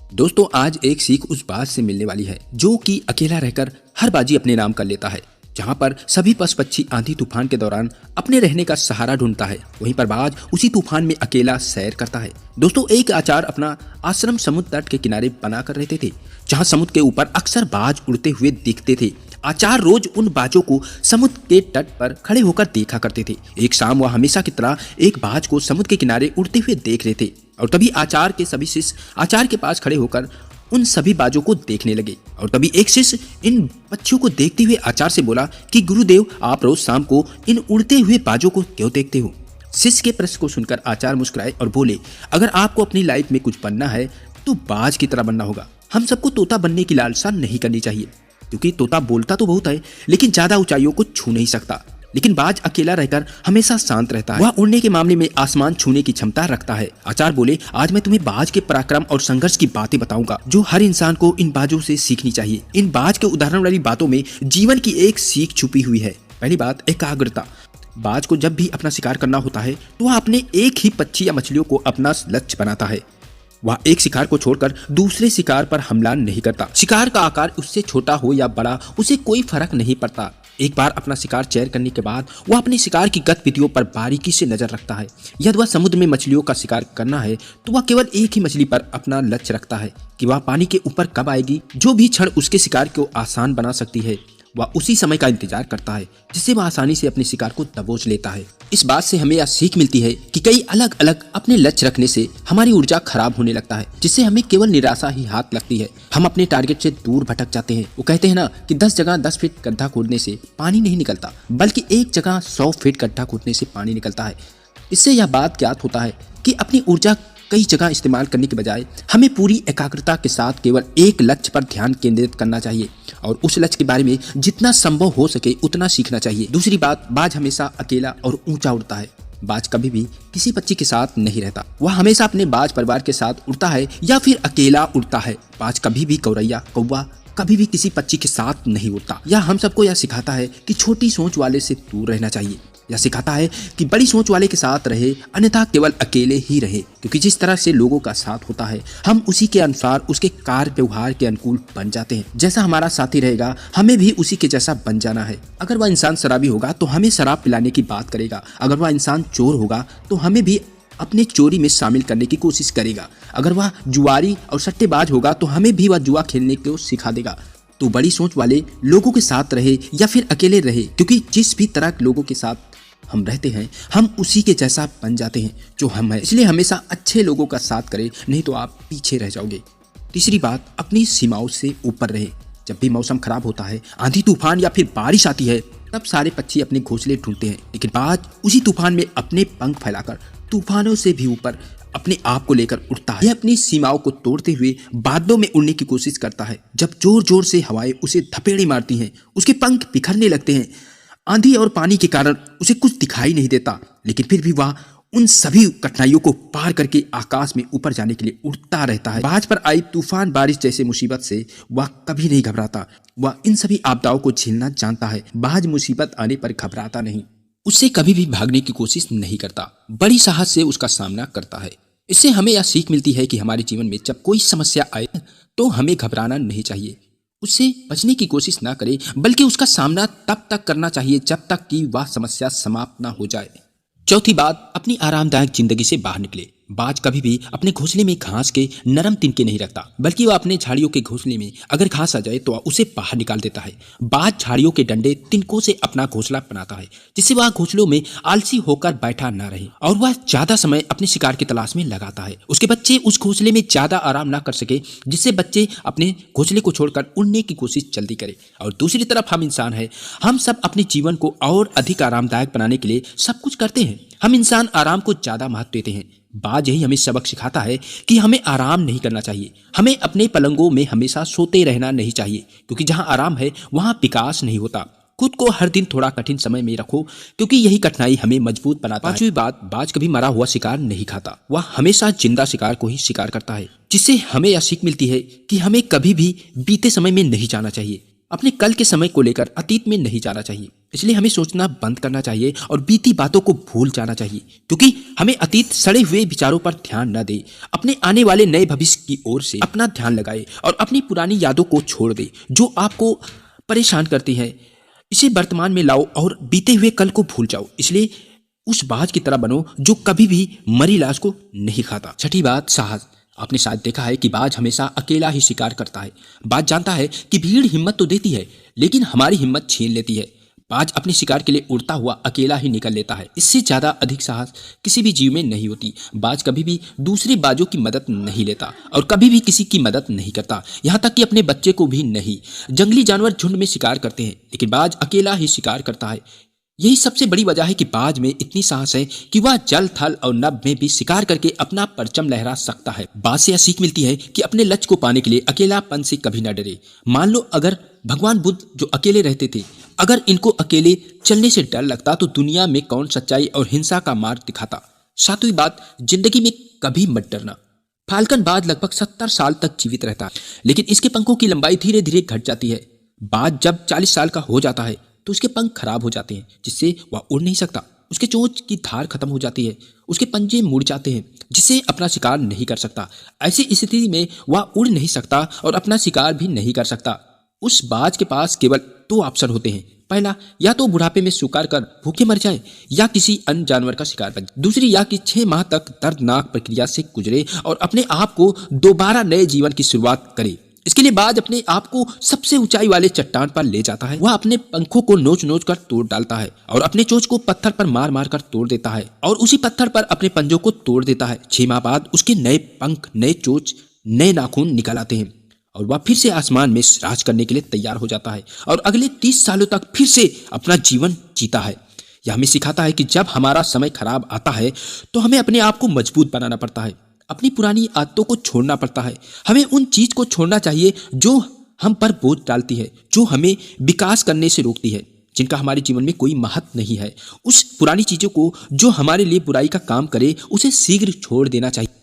दोस्तों आज एक सीख उस बात से मिलने वाली है जो कि अकेला रहकर हर बाजी अपने नाम कर लेता है। जहाँ पर सभी पशु पक्षी आंधी तूफान के दौरान अपने रहने का सहारा ढूंढता है, वहीं पर बाज उसी तूफान में अकेला सैर करता है। दोस्तों एक आचार्य अपना आश्रम समुद्र तट के किनारे बना कर रहते थे, जहाँ समुद्र के ऊपर अक्सर बाज उड़ते हुए दिखते थे। आचार्य रोज उन बाजों को समुद्र के तट पर खड़े होकर देखा करते थे। एक शाम वह हमेशा की तरह एक बाज को समुद्र के किनारे उड़ते हुए देख रहे थे और तभी आचार्य के सभी शिष्य आचार्य के पास खड़े होकर उन सभी बाजों को देखने लगे। और तभी एक शिष्य इन पक्षियों को देखते हुए आचार्य से बोला कि गुरुदेव, आप रोज शाम को इन उड़ते हुए बाजों को क्यों देखते हो? शिष्य के प्रश्न को सुनकर आचार्य मुस्कुराए और बोले, अगर आपको अपनी लाइफ में कुछ बनना है तो बाज की तरह बनना होगा। हम सबको तोता बनने की लालसा नहीं करनी चाहिए, क्योंकि तोता बोलता तो बहुत है लेकिन ज्यादा ऊंचाइयों को छू नहीं सकता। लेकिन बाज अकेला रहकर हमेशा शांत रहता है। वह उड़ने के मामले में आसमान छूने की क्षमता रखता है। आचार्य बोले, आज मैं तुम्हें बाज के पराक्रम और संघर्ष की बातें बताऊंगा जो हर इंसान को इन बाजों से सीखनी चाहिए। इन बाज के उदाहरण वाली बातों में जीवन की एक सीख छुपी हुई है। पहली बात, एकाग्रता। बाज को जब भी अपना शिकार करना होता है तो वह अपने एक ही पक्षी या मछलियों को अपना लक्ष्य बनाता है। वह एक शिकार को छोड़कर दूसरे शिकार पर हमला नहीं करता। शिकार का आकार उससे छोटा हो या बड़ा उसे कोई फर्क नहीं पड़ता। एक बार अपना शिकार चयन करने के बाद वह अपने शिकार की गतिविधियों पर बारीकी से नजर रखता है। यदि वह समुद्र में मछलियों का शिकार करना है तो वह केवल एक ही मछली पर अपना लक्ष्य रखता है कि वह पानी के ऊपर कब आएगी। जो भी क्षण उसके शिकार को आसान बना सकती है वह उसी समय का इंतजार करता है, जिससे वह आसानी से अपने शिकार को दबोच लेता है। इस बात से हमें यह सीख मिलती है कि कई अलग अलग अपने लक्ष्य रखने से हमारी ऊर्जा खराब होने लगता है, जिससे हमें केवल निराशा ही हाथ लगती है। हम अपने टारगेट से दूर भटक जाते हैं। वो कहते हैं ना कि 10 जगह 10 फीट गड्ढा खोदने से पानी नहीं निकलता, बल्कि एक जगह 100 फीट गड्ढा खोदने से पानी निकलता है। इससे यह बात ज्ञात होता है कि अपनी ऊर्जा कई जगह इस्तेमाल करने के बजाय हमें पूरी एकाग्रता के साथ केवल एक लक्ष्य पर ध्यान केंद्रित करना चाहिए और उस लक्ष्य के बारे में जितना संभव हो सके उतना सीखना चाहिए। दूसरी बात, बाज हमेशा अकेला और ऊंचा उड़ता है। बाज कभी भी किसी पक्षी के साथ नहीं रहता। वह हमेशा अपने बाज परिवार के साथ उड़ता है या फिर अकेला उड़ता है। बाज कभी भी गौरैया, कौवा कभी भी किसी पक्षी के साथ नहीं उड़ता। यह हम सबको यह सिखाता है कि छोटी सोच वाले से दूर रहना चाहिए। यह सिखाता है कि बड़ी सोच वाले के साथ रहे, अन्यथा केवल अकेले ही रहे, क्योंकि जिस तरह से लोगों का साथ होता है हम उसी के अनुसार उसके कार्य व्यवहार के अनुकूल बन जाते हैं। जैसा हमारा साथी रहेगा हमें भी उसी के जैसा बन जाना है। अगर वह इंसान शराबी होगा तो हमें शराब पिलाने की बात करेगा। अगर वह इंसान चोर होगा तो हमें भी अपने चोरी में शामिल करने की कोशिश करेगा। अगर वह जुआरी और सट्टेबाज होगा तो हमें भी वह जुआ खेलने को सिखा देगा। तो बड़ी सोच वाले लोगों के साथ रहे या फिर अकेले रहे, क्योंकि जिस भी तरह के लोगों के साथ हम रहते हैं हम उसी के जैसा बन जाते हैं जो हम हैं। इसलिए हमेशा अच्छे लोगों का साथ करें, नहीं तो आप पीछे रह जाओगे। तीसरी बात, अपनी सीमाओं से ऊपर रहे। जब भी मौसम खराब होता है, आंधी तूफान या फिर बारिश आती है, तब सारे पक्षी अपने घोंसले ढूंढते हैं, लेकिन बाज उसी तूफान में अपने पंख फैलाकर तूफानों से भी ऊपर अपने आप को लेकर उड़ता है। यह अपनी सीमाओं को तोड़ते हुए बादलों में उड़ने की कोशिश करता है। जब जोर जोर से हवाएं उसे थपेड़ी मारती हैं, उसके पंख बिखरने लगते हैं। आंधी और पानी के कारण उसे कुछ दिखाई नहीं देता, लेकिन फिर भी वह उन सभी कठिनाइयों को पार करके आकाश में ऊपर जाने के लिए उड़ता रहता है। बाज पर आई तूफान, बारिश जैसे मुसीबत से वह कभी नहीं घबराता। वह इन सभी आपदाओं को झेलना जानता है। बाज मुसीबत आने पर घबराता नहीं, उससे कभी भी भागने की कोशिश नहीं करता, बड़ी साहस से उसका सामना करता है। इससे हमें यह सीख मिलती है कि हमारे जीवन में जब कोई समस्या आए तो हमें घबराना नहीं चाहिए, उससे बचने की कोशिश ना करें, बल्कि उसका सामना तब तक करना चाहिए जब तक कि वह समस्या समाप्त ना हो जाए। चौथी बात, अपनी आरामदायक जिंदगी से बाहर निकले। बाज कभी भी अपने घोंसले में घास के नरम तिनके नहीं रखता, बल्कि वह अपने झाड़ियों के घोंसले में अगर घास आ जाए तो वह उसे बाहर निकाल देता है। बाज झाड़ियों के डंडे तिनकों से अपना घोंसला बनाता है, जिससे वह घोंसलों में आलसी होकर बैठा न रहे और वह ज्यादा समय अपने शिकार की तलाश में लगाता है। उसके बच्चे उस घोंसले में ज्यादा आराम ना कर सके, जिससे बच्चे अपने घोंसले को छोड़कर उड़ने की कोशिश जल्दी करें। और दूसरी तरफ हम इंसान है, हम सब अपने जीवन को और अधिक आरामदायक बनाने के लिए सब कुछ करते हैं। हम इंसान आराम को ज्यादा महत्व देते हैं। बाज यही हमें सबक सिखाता है कि हमें आराम नहीं करना चाहिए। हमें अपने पलंगों में हमेशा सोते रहना नहीं चाहिए, क्योंकि जहां आराम है वहां विकास नहीं होता। खुद को हर दिन थोड़ा कठिन समय में रखो, क्योंकि यही कठिनाई हमें मजबूत बनाता है। पांचवी बात, बाज कभी मरा हुआ शिकार नहीं खाता, वह हमेशा जिंदा शिकार को ही शिकार करता है, जिससे हमें यह सीख मिलती है कि हमें कभी भी बीते समय में नहीं जाना चाहिए। अपने कल के समय को लेकर अतीत में नहीं जाना चाहिए। इसलिए हमें सोचना बंद करना चाहिए और बीती बातों को भूल जाना चाहिए, क्योंकि हमें अतीत सड़े हुए विचारों पर ध्यान न दे, अपने आने वाले नए भविष्य की ओर से अपना ध्यान लगाए और अपनी पुरानी यादों को छोड़ दे जो आपको परेशान करती है। इसे वर्तमान में लाओ और बीते हुए कल को भूल जाओ। इसलिए उस बाज की तरह बनो जो कभी भी मरी लाश को नहीं खाता। छठी बात, साहस। आपने शायद देखा है कि बाज हमेशा अकेला ही शिकार करता है। बाज जानता है कि भीड़ हिम्मत तो देती है, लेकिन हमारी हिम्मत छीन लेती है। बाज अपने शिकार के लिए उड़ता हुआ अकेला ही निकल लेता है। इससे ज्यादा अधिक साहस किसी भी जीव में नहीं होती। बाज कभी भी दूसरे बाजों की मदद नहीं लेता और कभी भी किसी की मदद नहीं करता, यहाँ तक कि अपने बच्चे को भी नहीं। जंगली जानवर झुंड में शिकार करते हैं, लेकिन बाज अकेला ही शिकार करता है। यही सबसे बड़ी वजह है कि बाज में इतनी साहस है कि वह जल, थल और नभ में भी शिकार करके अपना परचम लहरा सकता है। बाज से यह सीख मिलती है कि अपने लक्ष्य को पाने के लिए अकेलापन से कभी न डरे। मान लो अगर भगवान बुद्ध जो अकेले रहते थे, अगर इनको अकेले चलने से डर लगता तो दुनिया में कौन सच्चाई और हिंसा का मार्ग दिखाता। सातवीं बात, जिंदगी में कभी मत डरना। फाल्कन बाज लगभग 70 साल तक जीवित रहता है, लेकिन इसके पंखों की लंबाई धीरे धीरे घट जाती है। बाज जब 40 साल का हो जाता है तो उसके पंख खराब हो जाते हैं, जिससे वह उड़ नहीं सकता। उसके चोंच की धार खत्म हो जाती है, उसके पंजे मुड़ जाते हैं, जिससे अपना शिकार नहीं कर सकता। ऐसी स्थिति में वह उड़ नहीं सकता और अपना शिकार भी नहीं कर सकता। उस बाज के पास केवल 2 ऑप्शन होते हैं। पहला, या तो बुढ़ापे में शिकार कर भूखे मर जाए या किसी अन्य जानवर का शिकार बने। दूसरी, या कि 6 माह तक दर्दनाक प्रक्रिया से गुजरे और अपने आप को दोबारा नए जीवन की शुरुआत करे। इसके लिए बाज अपने आप को सबसे ऊंचाई वाले चट्टान पर ले जाता है। वह अपने पंखों को नोच नोच कर तोड़ डालता है और अपने चोंच को पत्थर पर मार मार कर तोड़ देता है और उसी पत्थर पर अपने पंजों को तोड़ देता है। 6 माह बाद उसके नए पंख, नए चोंच, नए नाखून निकल आते हैं और वह फिर से आसमान में राज करने के लिए तैयार हो जाता है और अगले 30 सालों तक फिर से अपना जीवन जीता है। यह हमें सिखाता है कि जब हमारा समय खराब आता है तो हमें अपने आप को मजबूत बनाना पड़ता है, अपनी पुरानी आदतों को छोड़ना पड़ता है। हमें उन चीज को छोड़ना चाहिए जो हम पर बोझ डालती है, जो हमें विकास करने से रोकती है, जिनका हमारे जीवन में कोई महत्व नहीं है। उस पुरानी चीजों को जो हमारे लिए बुराई का काम करे, उसे शीघ्र छोड़ देना चाहिए।